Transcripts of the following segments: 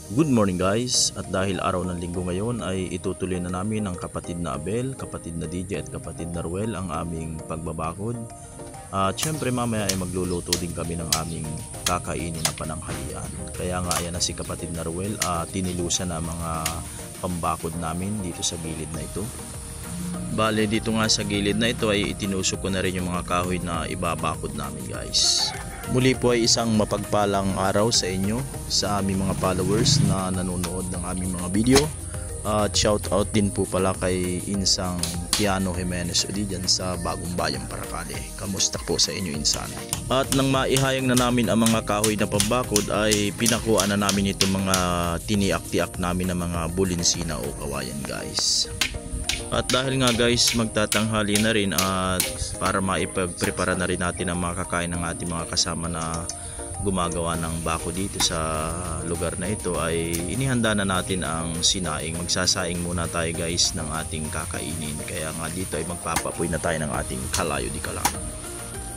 Good morning guys, at dahil araw ng linggo ngayon ay itutuloy na namin ang kapatid na Abel, kapatid na DJ at kapatid na Ruel ang aming pagbabakod. At syempre mamaya ay magluluto din kami ng aming kakainin na pananghalian. Kaya nga ayan na si kapatid na Ruel, tinilusan na mga pambakod namin dito sa gilid na ito. Bale dito nga sa gilid na ito ay itinusok ko na rin yung mga kahoy na ibabakod namin guys. Muli po ay isang mapagpalang araw sa inyo, sa aming mga followers na nanonood ng aming mga video. At shout out din po pala kay Insang Tiano Jimenez Udi dyan sa Bagong Bayang Paracale. Kamusta po sa inyo Insan? At nang maihayang na namin ang mga kahoy na pambakod ay pinakuan na namin itong mga tiniak-tiak namin ng mga bulinsina o kawayan guys. At dahil nga guys magtatanghali na rin at para maipagprepara na rin natin ang mga kakain ng ating mga kasama na gumagawa ng bako dito sa lugar na ito ay inihanda na natin ang sinaing. Magsasaing muna tayo guys ng ating kakainin, kaya nga dito ay magpapapoy na tayo ng ating kalayo di kalang.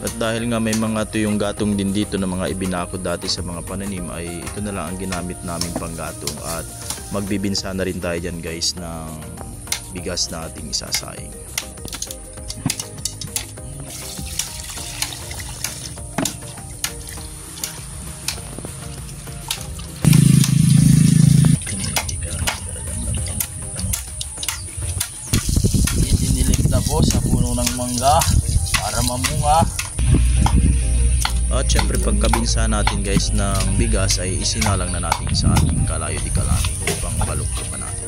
At dahil nga may mga tuyong gatong din dito na mga ibinakod dati sa mga pananim ay ito na lang ang ginamit namin panggatong. At magbibinsa na rin tayo dyan guys ng bigas na ating isasaing. Idinilig na po sa puno ng mangga para mamunga. At syempre pagkabinsa natin guys ng bigas ay isinalang na natin sa ating kalayo di kalani upang balukto pa natin.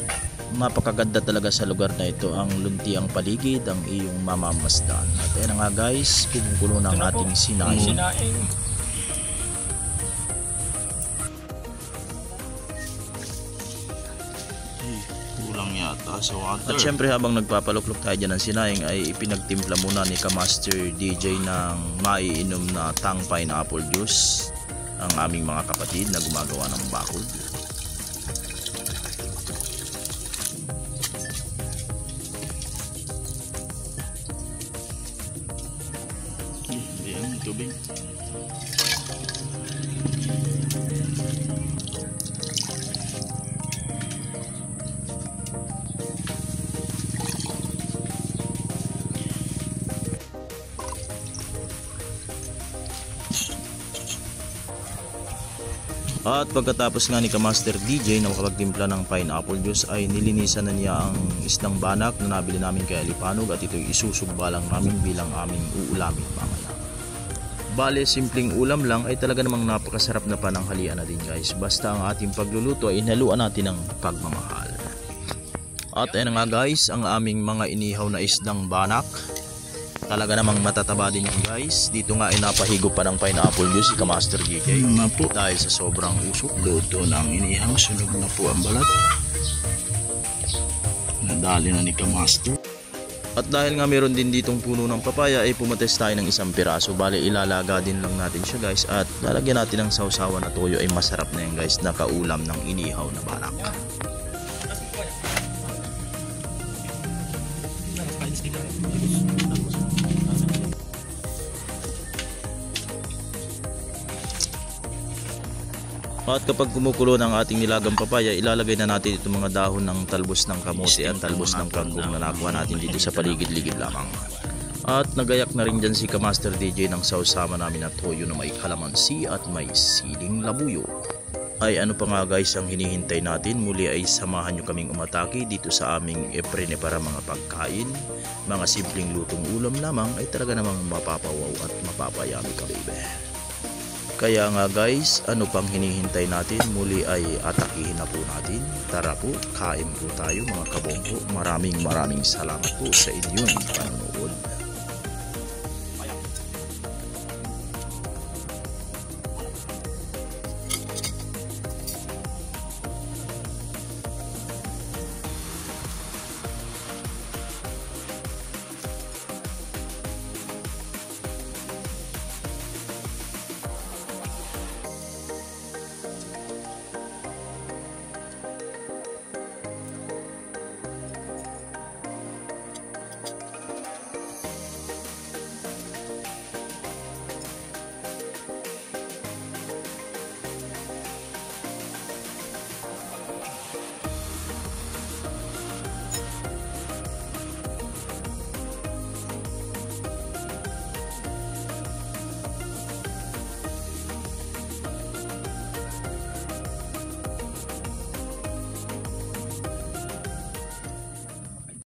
Napakaganda talaga sa lugar na ito, ang luntiang paligid, ang iyong mamamasdan. At ayan nga guys, kumukulo ng ating sinaing. Kulang yata sa water. At syempre habang nagpapaluklok tayo dyan ng sinaing ay ipinagtimpla muna ni Kamaster DJ ng maiinom na tang pineapple juice ang aming mga kapatid na gumagawa ng bakod. Tubig. At pagkatapos nga ni Kamaster DJ na makapagtimpla ng pineapple juice ay nilinisan na niya ang isdang banak na nabili namin kay Alipanog at ito'y isusugba lang namin bilang aming uulamin mamaya. Bale, simpleng ulam lang ay talaga namang napakasarap na pananghalian na din guys. Basta ang ating pagluluto ay inaluan natin ng pagmamahal. At ayan nga guys, ang aming mga inihaw na isdang banak. Talaga namang matataba din yan guys. Dito nga ay napahigo pa ng pineapple juice si Kamaster DJ. Dahil sa sobrang usok, luto na ang inihaw. Sunog na po ang balat. Nadali na ni Kamaster. At dahil nga meron din ditong puno ng papaya ay pumates tayo ng isang piraso. Bale ilalaga din lang natin siya guys. At lalagyan natin ng sausawan na toyo ay masarap na yan guys. Nakaulam ng inihaw na banak. At kapag kumukulo ng ating nilagang papaya, ilalagay na natin itong mga dahon ng talbos ng kamote at talbos ng kangkong na nakuha natin dito sa paligid-ligid lamang. At nagayak na rin dyan si Kamaster DJ ng sausama namin na toyo na may kalamansi at may siling labuyo. Ay ano pa nga guys ang hinihintay natin? Muli ay samahan nyo kaming umatake dito sa aming eprene para mga pagkain. Mga simpleng lutong ulam lamang ay talaga namang mapapawaw at mapapayami ka baby. Kaya nga guys, ano pang hinihintay natin? Muli ay atakihin na po natin. Tara po, kain po tayo mga kabonggo. Maraming salamat po sa inyong panonood.